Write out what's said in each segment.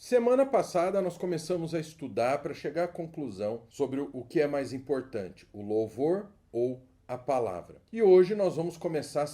Semana passada nós começamos a estudar para chegar à conclusão sobre o que é mais importante, o louvor ou a palavra. E hoje nós vamos começar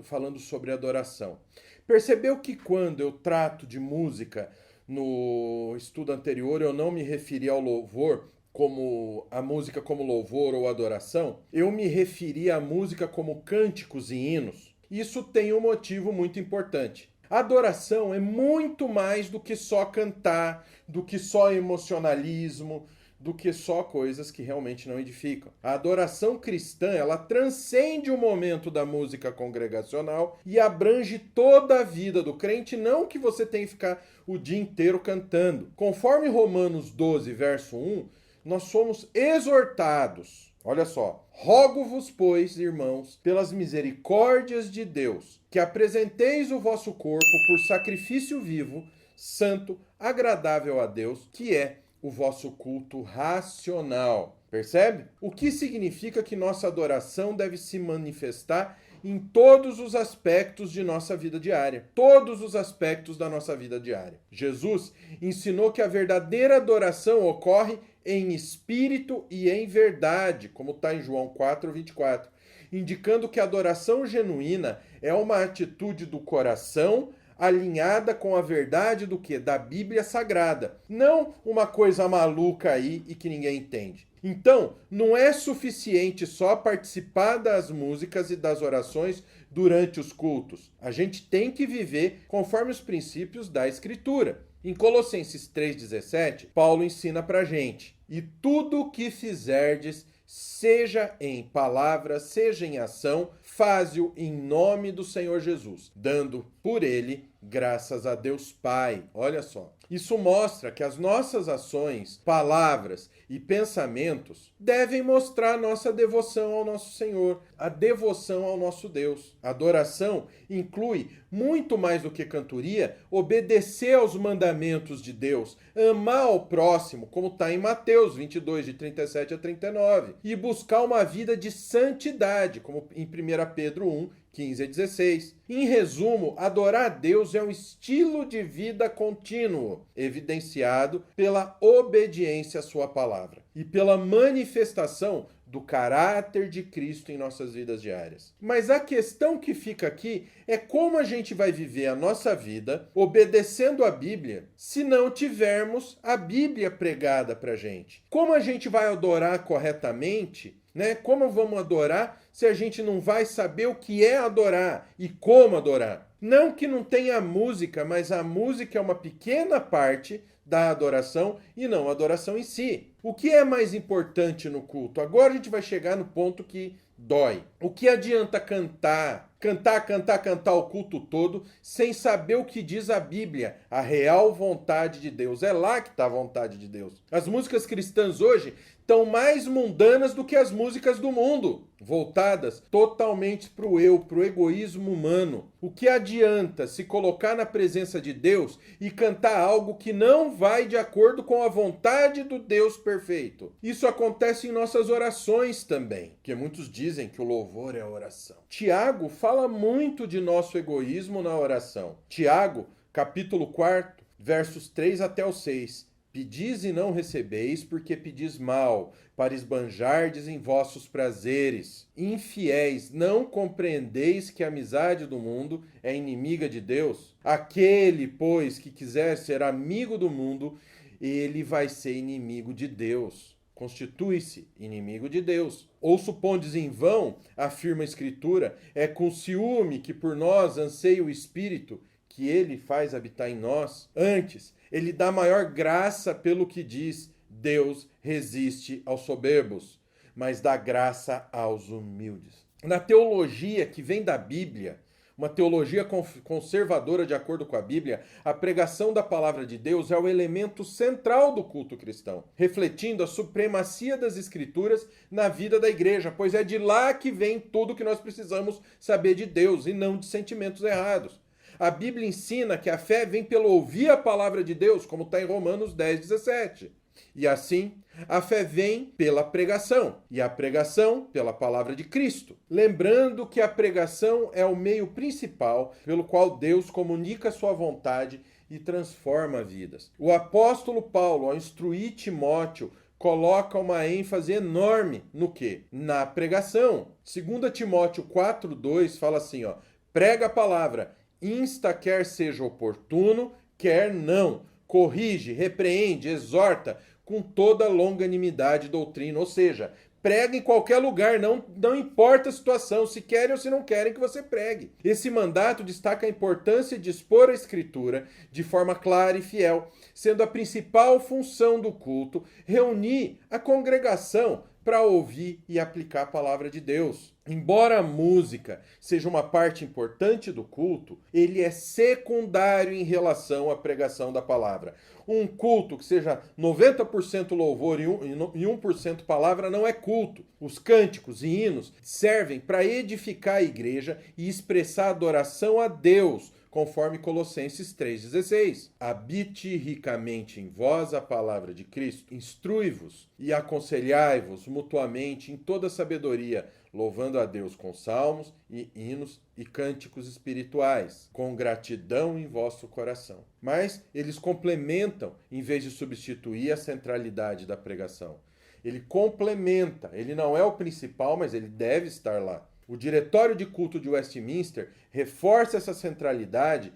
falando sobre adoração. Percebeu que quando eu trato de música no estudo anterior, eu não me referi ao louvor como a música como louvor ou adoração? Eu me referi à música como cânticos e hinos. Isso tem um motivo muito importante. A adoração é muito mais do que só cantar, do que só emocionalismo, do que só coisas que realmente não edificam. A adoração cristã, ela transcende o momento da música congregacional e abrange toda a vida do crente, não que você tenha que ficar o dia inteiro cantando. Conforme Romanos 12, verso 1, nós somos exortados. Olha só. Rogo-vos, pois, irmãos, pelas misericórdias de Deus, que apresenteis o vosso corpo por sacrifício vivo, santo, agradável a Deus, que é o vosso culto racional. Percebe? O que significa que nossa adoração deve se manifestar em todos os aspectos de nossa vida diária. Todos os aspectos da nossa vida diária. Jesus ensinou que a verdadeira adoração ocorre em espírito e em verdade, como está em João 4:24, indicando que a adoração genuína é uma atitude do coração alinhada com a verdade do quê? Da Bíblia Sagrada. Não uma coisa maluca aí e que ninguém entende. Então, não é suficiente só participar das músicas e das orações durante os cultos. A gente tem que viver conforme os princípios da Escritura. Em Colossenses 3,17, Paulo ensina pra gente: e tudo o que fizerdes, seja em palavra, seja em ação, faze-o em nome do Senhor Jesus, dando por ele graças a Deus Pai. Olha só. Isso mostra que as nossas ações, palavras e pensamentos devem mostrar nossa devoção ao nosso Senhor, a devoção ao nosso Deus. A adoração inclui, muito mais do que cantoria, obedecer aos mandamentos de Deus, amar o próximo, como está em Mateus 22, de 37 a 39, e buscar uma vida de santidade, como em 1 Pedro 1, 15 a 16. Em resumo, adorar a Deus é um estilo de vida contínuo, evidenciado pela obediência à sua palavra e pela manifestação do caráter de Cristo em nossas vidas diárias. Mas a questão que fica aqui é como a gente vai viver a nossa vida obedecendo a Bíblia se não tivermos a Bíblia pregada pra gente. Como a gente vai adorar corretamente, né? Como vamos adorar se a gente não vai saber o que é adorar e como adorar? Não que não tenha música, mas a música é uma pequena parte da adoração e não a adoração em si. O que é mais importante no culto? Agora a gente vai chegar no ponto que dói. O que adianta cantar o culto todo sem saber o que diz a Bíblia, a real vontade de Deus? É lá que está a vontade de Deus. As músicas cristãs hoje estão mais mundanas do que as músicas do mundo, voltadas totalmente para o eu, para o egoísmo humano. O que adianta se colocar na presença de Deus e cantar algo que não vai de acordo com a vontade do Deus perfeito? Isso acontece em nossas orações também, porque muitos dizem que o louvor é a oração. Tiago fala muito de nosso egoísmo na oração. Tiago, capítulo 4, versos 3 até o 6. Pedis e não recebeis, porque pedis mal, para esbanjardes em vossos prazeres. Infiéis, não compreendeis que a amizade do mundo é inimiga de Deus? Aquele, pois, que quiser ser amigo do mundo, ele vai ser inimigo de Deus. Constitui-se inimigo de Deus. Ou supondes em vão, afirma a Escritura, é com ciúme que por nós anseia o Espírito, que ele faz habitar em nós? Antes, ele dá maior graça pelo que diz: Deus resiste aos soberbos, mas dá graça aos humildes. Na teologia que vem da Bíblia, uma teologia conservadora de acordo com a Bíblia, a pregação da palavra de Deus é o elemento central do culto cristão, refletindo a supremacia das Escrituras na vida da igreja, pois é de lá que vem tudo que nós precisamos saber de Deus e não de sentimentos errados. A Bíblia ensina que a fé vem pelo ouvir a palavra de Deus, como está em Romanos 10:17. E assim, a fé vem pela pregação, e a pregação pela palavra de Cristo. Lembrando que a pregação é o meio principal pelo qual Deus comunica sua vontade e transforma vidas. O apóstolo Paulo, ao instruir Timóteo, coloca uma ênfase enorme no quê? Na pregação. 2 Timóteo 4:2 fala assim, ó: prega a palavra, insta quer seja oportuno, quer não. Corrige, repreende, exorta com toda longanimidade e doutrina. Ou seja, prega em qualquer lugar, não importa a situação, se querem ou se não querem que você pregue. Esse mandato destaca a importância de expor a Escritura de forma clara e fiel, sendo a principal função do culto reunir a congregação para ouvir e aplicar a palavra de Deus. Embora a música seja uma parte importante do culto, ele é secundário em relação à pregação da palavra. Um culto que seja 90% louvor e 1% palavra não é culto. Os cânticos e hinos servem para edificar a igreja e expressar adoração a Deus, conforme Colossenses 3,16. Habite ricamente em vós a palavra de Cristo, instrui-vos e aconselhai-vos mutuamente em toda sabedoria, louvando a Deus com salmos e hinos e cânticos espirituais, com gratidão em vosso coração. Mas eles complementam, em vez de substituir a centralidade da pregação. Ele complementa, ele não é o principal, mas ele deve estar lá. O Diretório de Culto de Westminster reforça essa centralidade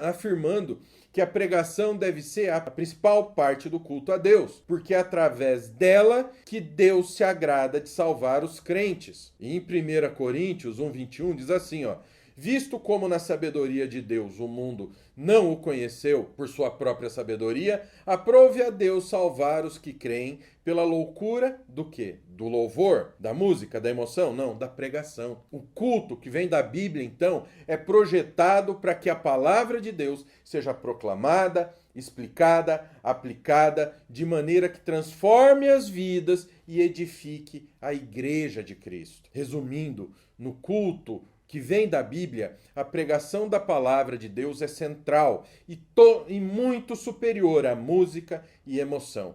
afirmando que a pregação deve ser a principal parte do culto a Deus, porque é através dela que Deus se agrada de salvar os crentes. E em 1 Coríntios 1:21 diz assim, ó: visto como na sabedoria de Deus o mundo não o conheceu por sua própria sabedoria, aprove a Deus salvar os que creem pela loucura do quê? Do louvor, da música, da emoção? Não, da pregação. O culto que vem da Bíblia, então, é projetado para que a palavra de Deus seja proclamada, explicada, aplicada, de maneira que transforme as vidas e edifique a igreja de Cristo. Resumindo, no culto que vem da Bíblia, a pregação da palavra de Deus é central e muito superior à música e emoção.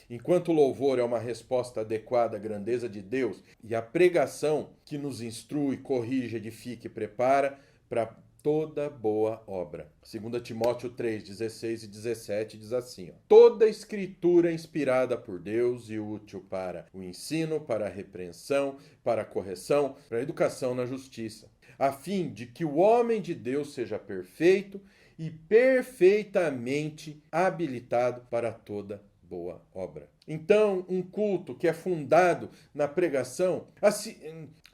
Enquanto o louvor é uma resposta adequada à grandeza de Deus e a pregação que nos instrui, corrige, edifica e prepara para toda boa obra. 2 Timóteo 3:16 e 17 diz assim, ó: toda escritura é inspirada por Deus e útil para o ensino, para a repreensão, para a correção, para a educação na justiça, a fim de que o homem de Deus seja perfeito e perfeitamente habilitado para toda boa obra. Então, um culto que é fundado na pregação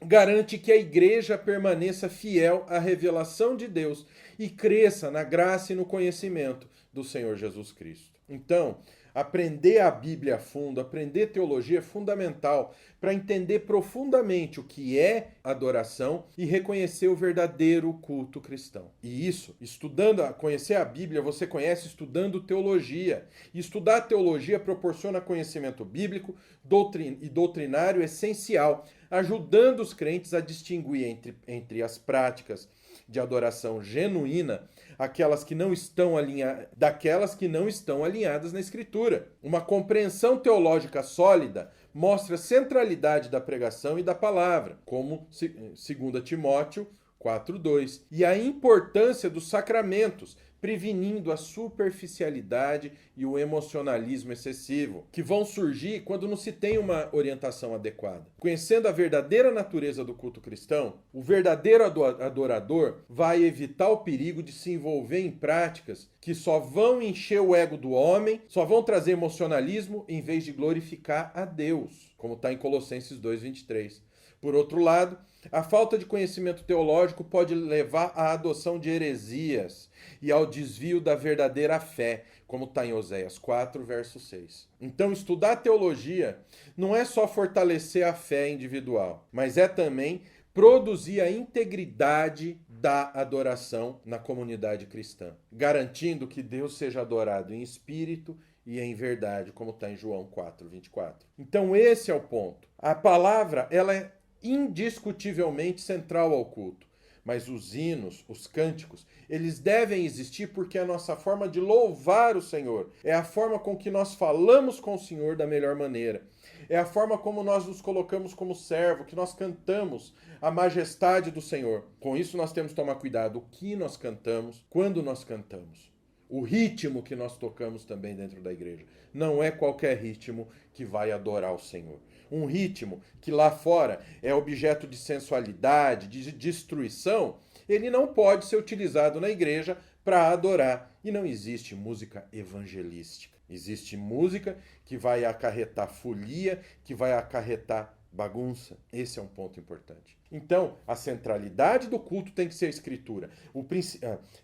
garante que a igreja permaneça fiel à revelação de Deus e cresça na graça e no conhecimento do Senhor Jesus Cristo. Então, aprender a Bíblia a fundo, aprender teologia é fundamental para entender profundamente o que é adoração e reconhecer o verdadeiro culto cristão. E isso, conhecer a Bíblia, você conhece estudando teologia. E estudar teologia proporciona conhecimento bíblico e doutrinário essencial, ajudando os crentes a distinguir entre as práticas de adoração genuína, daquelas que não estão alinhadas na Escritura. Uma compreensão teológica sólida mostra a centralidade da pregação e da palavra, como 2 Timóteo 4:2, e a importância dos sacramentos, prevenindo a superficialidade e o emocionalismo excessivo, que vão surgir quando não se tem uma orientação adequada. Conhecendo a verdadeira natureza do culto cristão, o verdadeiro adorador vai evitar o perigo de se envolver em práticas que só vão encher o ego do homem, só vão trazer emocionalismo em vez de glorificar a Deus, como está em Colossenses 2:23. Por outro lado, a falta de conhecimento teológico pode levar à adoção de heresias e ao desvio da verdadeira fé, como está em Oséias 4, verso 6. Então, estudar teologia não é só fortalecer a fé individual, mas é também produzir a integridade da adoração na comunidade cristã, garantindo que Deus seja adorado em espírito e em verdade, como está em João 4:24. Então, esse é o ponto. A palavra, ela é indiscutivelmente central ao culto. Mas os hinos, os cânticos, eles devem existir porque é a nossa forma de louvar o Senhor. É a forma com que nós falamos com o Senhor da melhor maneira. É a forma como nós nos colocamos como servo, que nós cantamos a majestade do Senhor. Com isso nós temos que tomar cuidado o que nós cantamos, quando nós cantamos. o ritmo que nós tocamos também dentro da igreja. Não é qualquer ritmo que vai adorar o Senhor. Um ritmo que lá fora é objeto de sensualidade, de destruição, ele não pode ser utilizado na igreja para adorar. E não existe música evangelística. Existe música que vai acarretar folia, que vai acarretar bagunça. Esse é um ponto importante. Então, a centralidade do culto tem que ser a escritura.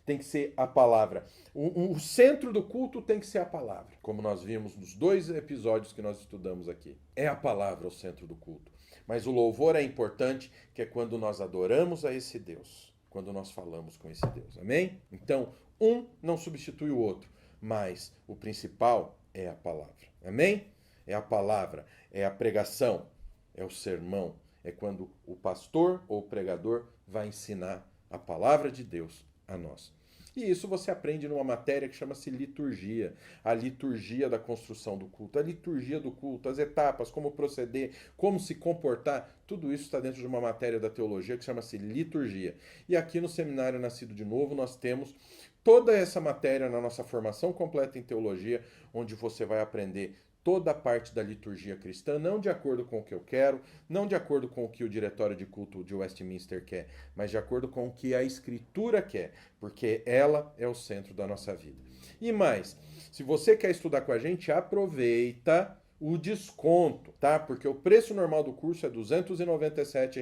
Tem que ser a palavra. O centro do culto tem que ser a palavra. Como nós vimos nos 2 episódios que nós estudamos aqui. É a palavra o centro do culto. Mas o louvor é importante, que é quando nós adoramos a esse Deus. Quando nós falamos com esse Deus. Amém? Então, um não substitui o outro. Mas o principal é a palavra. Amém? É a palavra, é a pregação, é o sermão, é quando o pastor ou o pregador vai ensinar a palavra de Deus a nós. E isso você aprende numa matéria que chama-se liturgia. A liturgia da construção do culto, a liturgia do culto, as etapas, como proceder, como se comportar, tudo isso está dentro de uma matéria da teologia que chama-se liturgia. E aqui no Seminário Nascido de Novo nós temos toda essa matéria na nossa formação completa em teologia, onde você vai aprender toda a parte da liturgia cristã, não de acordo com o que eu quero, não de acordo com o que o Diretório de Culto de Westminster quer, mas de acordo com o que a Escritura quer, porque ela é o centro da nossa vida. E mais, se você quer estudar com a gente, aproveita o desconto, tá? Porque o preço normal do curso é R$ 297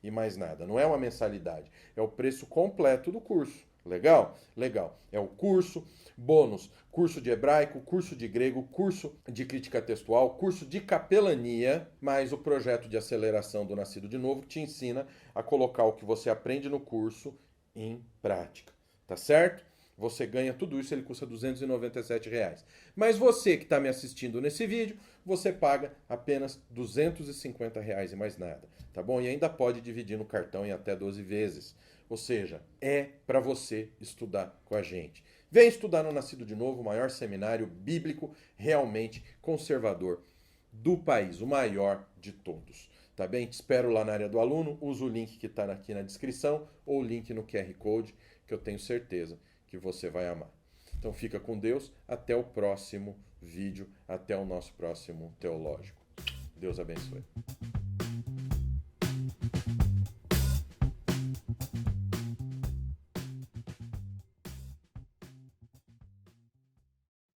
e mais nada. Não é uma mensalidade, é o preço completo do curso. Legal? Legal. É o curso, bônus, curso de hebraico, curso de grego, curso de crítica textual, curso de capelania, mais o projeto de aceleração do Nascido de Novo, que te ensina a colocar o que você aprende no curso em prática. Tá certo? Você ganha tudo isso, ele custa R$ 297. Mas você que está me assistindo nesse vídeo, você paga apenas R$ 250 e mais nada. Tá bom? E ainda pode dividir no cartão em até 12 vezes. Ou seja, é para você estudar com a gente. Vem estudar no Nascido de Novo, o maior seminário bíblico realmente conservador do país, o maior de todos. Tá bem? Te espero lá na área do aluno, usa o link que está aqui na descrição ou o link no QR Code, que eu tenho certeza que você vai amar. Então fica com Deus, até o próximo vídeo, até o nosso próximo teológico. Deus abençoe.